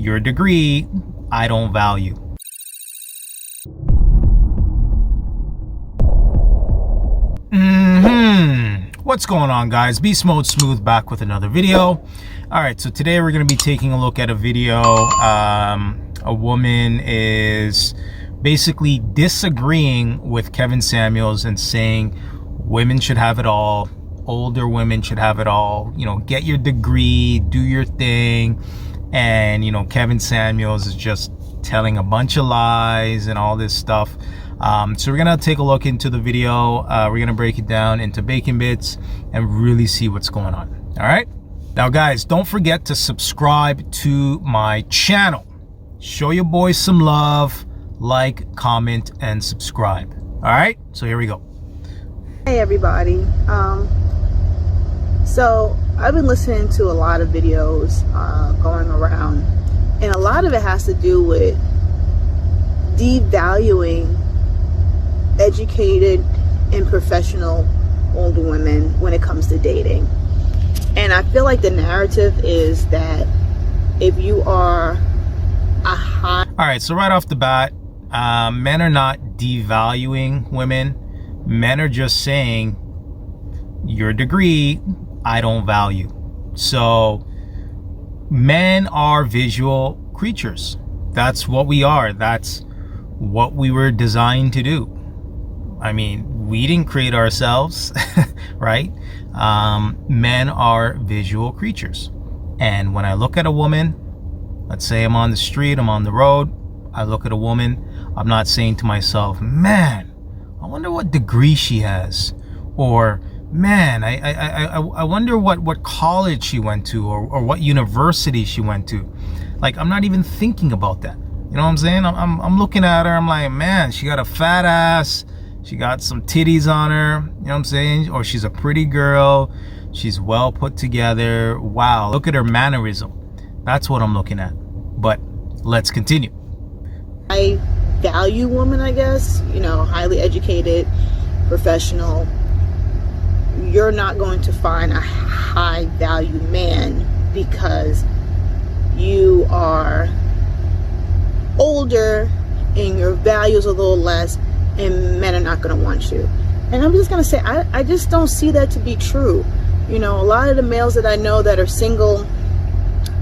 Your degree, I don't value. What's going on, guys? Beast Mode Smooth back with another video. All right, so today we're going to be taking a look at a video. A woman is basically disagreeing with Kevin Samuels and saying women should have it all. Older women should have it all. You know, get your degree, do your thing. And, you know, Kevin Samuels is just telling a bunch of lies and all this stuff. So we're going to take a look into the video. We're going to break it down into bacon bits and really see what's going on. All right. Now, guys, don't forget to subscribe to my channel. Show your boys some love, like, comment, and subscribe. All right. So here we go. Hey, everybody. So I've been listening to a lot of videos going around, and a lot of it has to do with devaluing educated and professional older women when it comes to dating. And I feel like the narrative is that if you are a high... All right, so right off the bat, men are not devaluing women. Men are just saying, your degree, I don't value. So men are visual creatures. That's what we are. That's what we were designed to do. I mean, we didn't create ourselves, right? Men are visual creatures. And when I look at a woman, let's say I'm on the street, I'm on the road, I look at a woman, I'm not saying to myself, man, I wonder what degree she has. Or, man, I wonder what college she went to, or what university she went to. Like, I'm not even thinking about that. You know what I'm saying? I'm looking at her, I'm like, man, she got a fat ass. She got some titties on her, you know what I'm saying? Or she's a pretty girl. She's well put together. Wow, look at her mannerism. That's what I'm looking at. But let's continue. I value woman, I guess, you know, highly educated, professional. You're not going to find a high value man because you are older and your value is a little less, and men are not going to want you. And I'm just going to say, I just don't see that to be true. You know, a lot of the males that I know that are single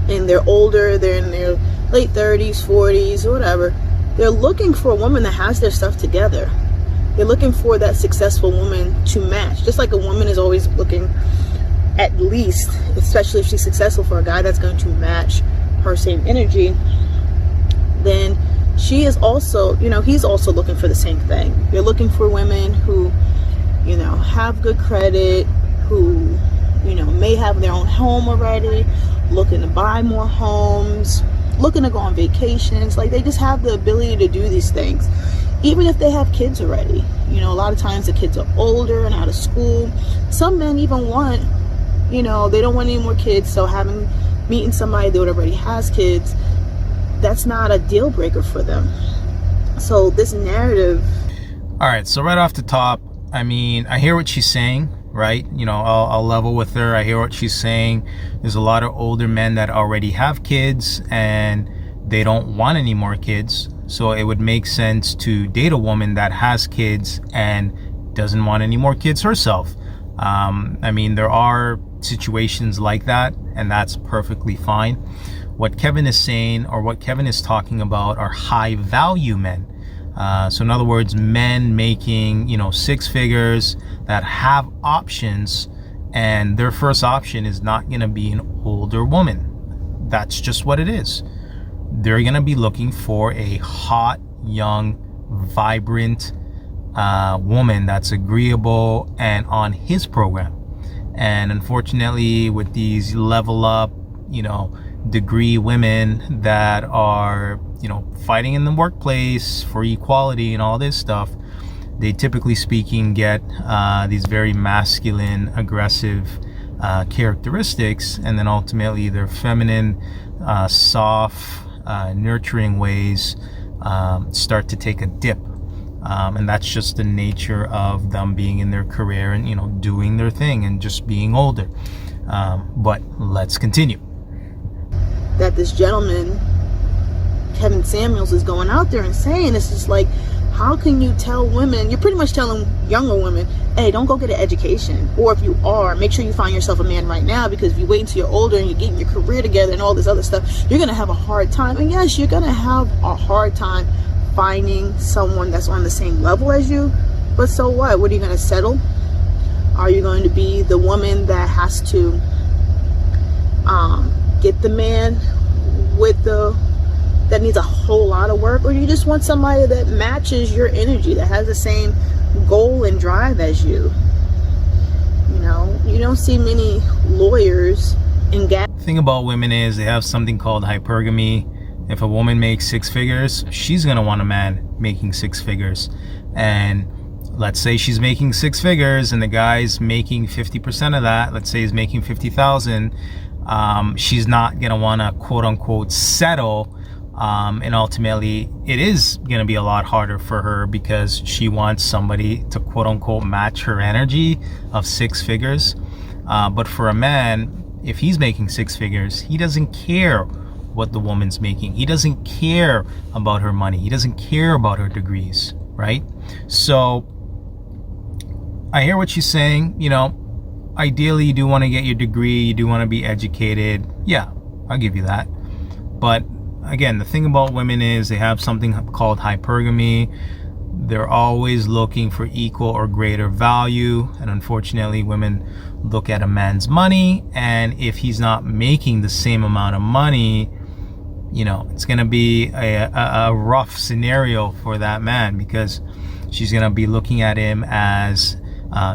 and they're older, they're in their late 30s, 40s, or whatever, they're looking for a woman that has their stuff together. They're looking for that successful woman to match. Just like a woman is always looking, at least, especially if she's successful, for a guy that's going to match her same energy, then she is also, you know, he's also looking for the same thing. You're looking for women who, you know, have good credit, who, you know, may have their own home already, looking to buy more homes, looking to go on vacations. Like, they just have the ability to do these things, even if they have kids already. You know, a lot of times the kids are older and out of school. Some men even want, you know, they don't want any more kids, so meeting somebody that already has kids, that's not a deal breaker for them. So this narrative... All right, so right off the top, I mean, I hear what she's saying, right? You know, I'll level with her. I hear what she's saying. There's a lot of older men that already have kids and they don't want any more kids. So it would make sense to date a woman that has kids and doesn't want any more kids herself. I mean, there are situations like that, and that's perfectly fine. What Kevin is saying, or what Kevin is talking about, are high value men. So in other words, men making, you know, six figures that have options, and their first option is not going to be an older woman. That's just what it is. They're going to be looking for a hot, young, vibrant woman that's agreeable and on his program. And unfortunately, with these level up, you know, degree women that are, you know, fighting in the workplace for equality and all this stuff, they typically speaking get these very masculine, aggressive characteristics, and then ultimately their feminine, soft, nurturing ways start to take a dip. And that's just the nature of them being in their career and, you know, doing their thing and just being older. But let's continue. That this gentleman Kevin Samuels is going out there and saying. It's just like, how can you tell women, you're pretty much telling younger women, hey, don't go get an education. Or if you are, make sure you find yourself a man right now, because if you wait until you're older and you're getting your career together and all this other stuff, you're going to have a hard time. And yes, you're going to have a hard time finding someone that's on the same level as you. But so what? What are you going to settle? Are you going to be the woman that has to get the man that needs a whole lot of work? Or you just want somebody that matches your energy, that has the same goal and drive as you? You know, you don't see many lawyers in gas. The thing about women is they have something called hypergamy. If a woman makes 6 figures, she's going to want a man making 6 figures. And let's say she's making 6 figures and the guy's making 50% of that. Let's say he's making 50,000. She's not going to want to quote unquote settle. And ultimately it is going to be a lot harder for her, because she wants somebody to quote unquote match her energy of 6 figures. But for a man, if he's making 6 figures, he doesn't care what the woman's making. He doesn't care about her money. He doesn't care about her degrees, right? So I hear what she's saying. You know, ideally you do want to get your degree, you do want to be educated. Yeah, I'll give you that. But again, the thing about women is they have something called hypergamy. They're always looking for equal or greater value. And unfortunately, women look at a man's money, and if he's not making the same amount of money, you know, it's going to be a rough scenario for that man, because she's going to be looking at him as,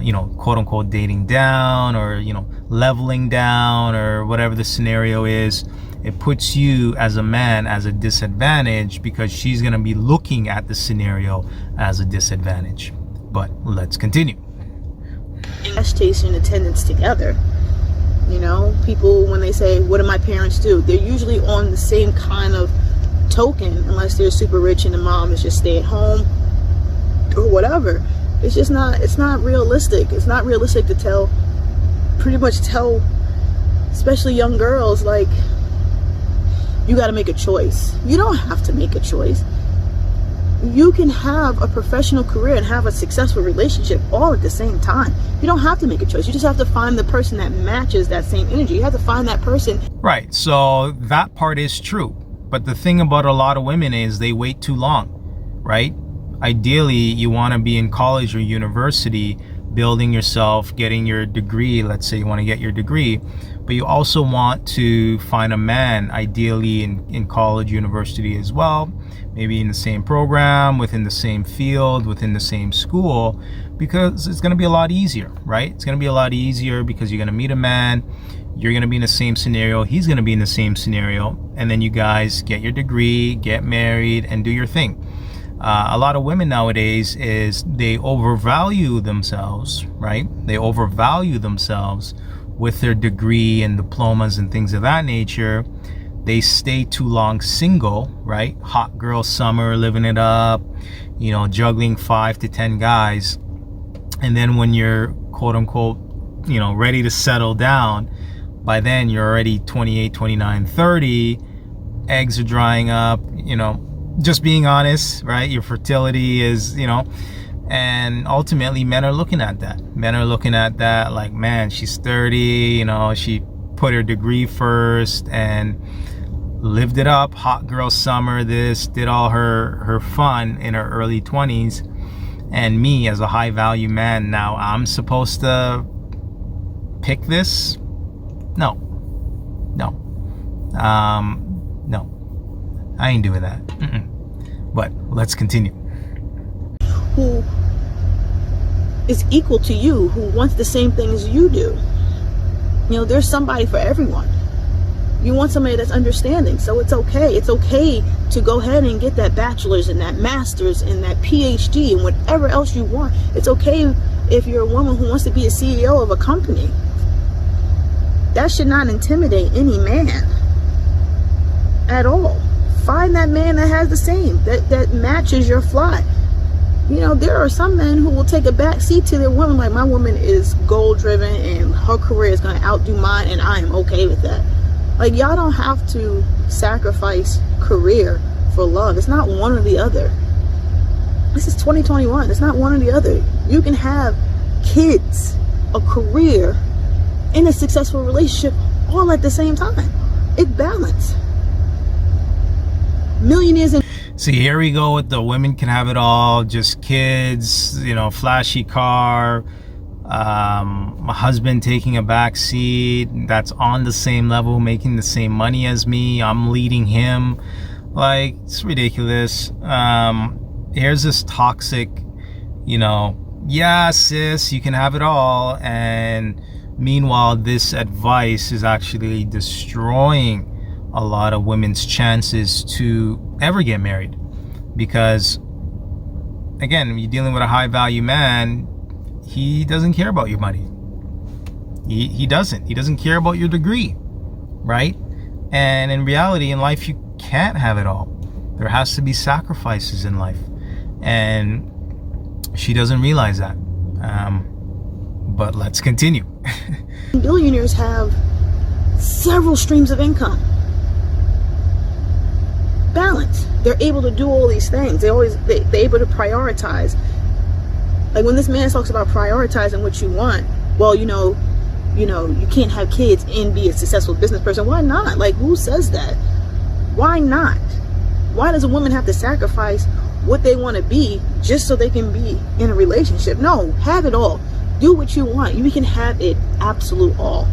you know, quote unquote dating down, or, you know, leveling down, or whatever the scenario is. It puts you as a man as a disadvantage, because she's going to be looking at the scenario as a disadvantage. But let's continue. Gas station attendants together. You know, people, when they say, what do my parents do? They're usually on the same kind of token, unless they're super rich and the mom is just stay at home or whatever. It's just not, it's not realistic. It's not realistic to pretty much tell, especially young girls, like, you got to make a choice. You don't have to make a choice. You can have a professional career and have a successful relationship all at the same time. You don't have to make a choice. You just have to find the person that matches that same energy. You have to find that person. Right. So that part is true. But the thing about a lot of women is they wait too long, right? Ideally, you want to be in college or university, building yourself, getting your degree. Let's say you want to get your degree, but you also want to find a man, ideally in college, university as well, maybe in the same program, within the same field, within the same school, because it's going to be a lot easier, right? It's going to be a lot easier because you're going to meet a man, you're going to be in the same scenario, he's going to be in the same scenario, and then you guys get your degree, get married, and do your thing. A lot of women nowadays is they overvalue themselves, right? They overvalue themselves with their degree and diplomas and things of that nature. They stay too long single, right? Hot girl summer, living it up, you know, juggling 5 to 10 guys. And then when you're quote unquote, you know, ready to settle down, by then you're already 28, 29, 30, eggs are drying up, you know, just being honest, right? Your fertility is, you know, and ultimately men are looking at that. Men are looking at that like, man, she's 30, you know, she put her degree first and lived it up, hot girl summer, this, did all her fun in her early 20s. And me as a high value man, now I'm supposed to pick this? No. I ain't doing that. But let's continue. Who is equal to you, who wants the same thing as you do. You know, there's somebody for everyone. You want somebody that's understanding, so it's okay. It's okay to go ahead and get that bachelor's and that master's and that PhD and whatever else you want. It's okay if you're a woman who wants to be a CEO of a company. That should not intimidate any man at all. Find that man that has the same, that matches your fly. You know, there are some men who will take a back seat to their woman, like, my woman is goal driven and her career is going to outdo mine, and I am okay with that. Like, y'all don't have to sacrifice career for love. It's not one or the other. This is 2021. It's not one or the other. You can have kids, a career, and a successful relationship all at the same time. It's balance. Millionaires and see, here we go with the women can have it all, just kids, you know, flashy car, my husband taking a back seat that's on the same level, making the same money as me, I'm leading him. Like, it's ridiculous. Here's this toxic, you know, yeah, sis, you can have it all, and meanwhile this advice is actually destroying a lot of women's chances to ever get married. Because again, when you're dealing with a high value man, he doesn't care about your money. He doesn't care about your degree, right? And in reality, in life, you can't have it all. There has to be sacrifices in life, and she doesn't realize that. But let's continue. billionaires have several streams of income. Balance. They're able to do all these things. They're able to prioritize. Like when this man talks about prioritizing what you want, well, you can't have kids and be a successful business person. Why not? Like, who says that? Why not? Why does a woman have to sacrifice what they want to be just so they can be in a relationship? No, have it all. Do what you want. You can have it absolute all.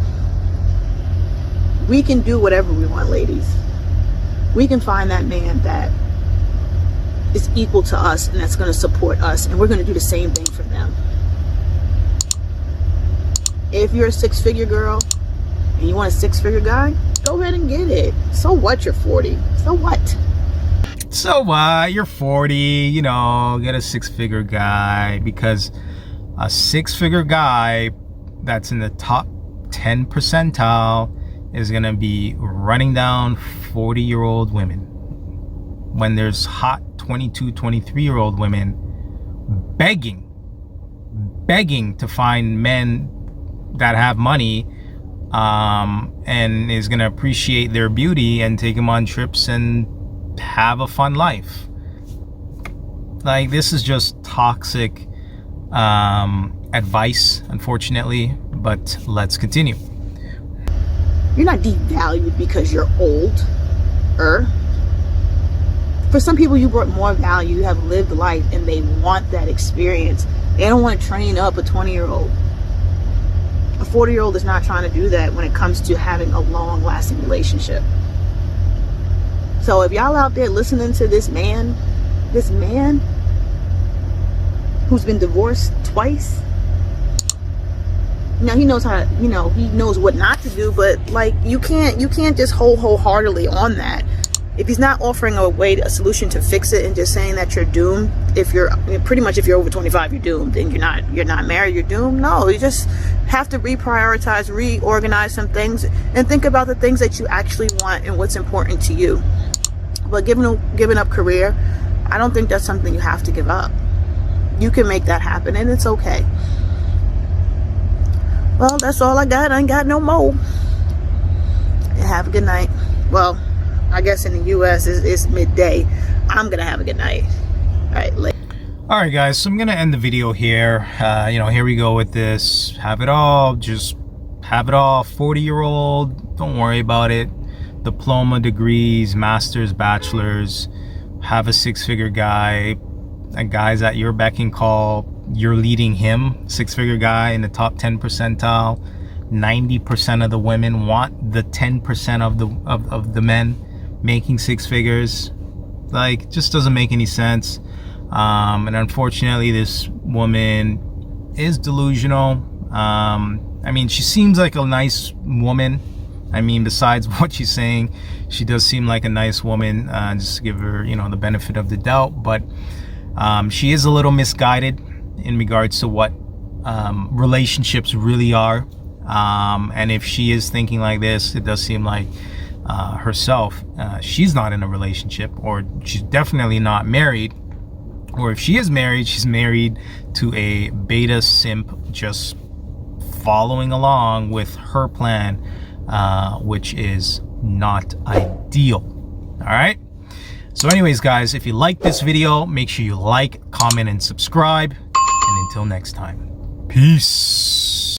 We can do whatever we want, ladies. We can find that man that is equal to us and that's going to support us, and we're going to do the same thing for them. If you're a six-figure girl and you want a six-figure guy, go ahead and get it. So what? You're 40. So what? So what? You're 40, get a six-figure guy, because a six-figure guy that's in the top 10 percentile is going to be running down 40-year-old women, when there's hot 22, 23-year-old women begging to find men that have money, and is going to appreciate their beauty and take them on trips and have a fun life. Like, this is just toxic advice, unfortunately. But let's continue. You're not devalued because you're older. For some people, you brought more value. You have lived life and they want that experience. They don't want to train up a 20-year-old. A 40-year-old is not trying to do that when it comes to having a long-lasting relationship. So if y'all out there listening to this man who's been divorced twice, now he knows how to, he knows what not to do, but like, you can't just hold wholeheartedly on that. If he's not offering a solution to fix it and just saying that you're doomed, if you're over 25, you're doomed, and you're not married, you're doomed. No, you just have to reprioritize, reorganize some things, and think about the things that you actually want and what's important to you. But giving up career, I don't think that's something you have to give up. You can make that happen, and it's okay. Well, that's all I got. I ain't got no more. And have a good night. Well, I guess in the U.S. it's midday. I'm gonna have a good night. All right, guys. So I'm gonna end the video here. Here we go with this. Have it all. Just have it all. 40-year-old. Don't worry about it. Diploma, degrees, masters, bachelors. Have a six-figure guy. A guy's at your beck and call. You're leading him. Six-figure guy in the top 10 percentile. 90% of the women want the 10% of the men making six figures. Like, just doesn't make any sense. And unfortunately, this woman is delusional. She seems like a nice woman. Besides what she's saying, she does seem like a nice woman, just to give her, the benefit of the doubt. But she is a little misguided in regards to what relationships really are. And if she is thinking like this, it does seem like herself, she's not in a relationship, or she's definitely not married. Or if she is married, she's married to a beta simp, just following along with her plan, which is not ideal. All right. So anyways, guys, if you like this video, make sure you like, comment, and subscribe. And until next time, peace.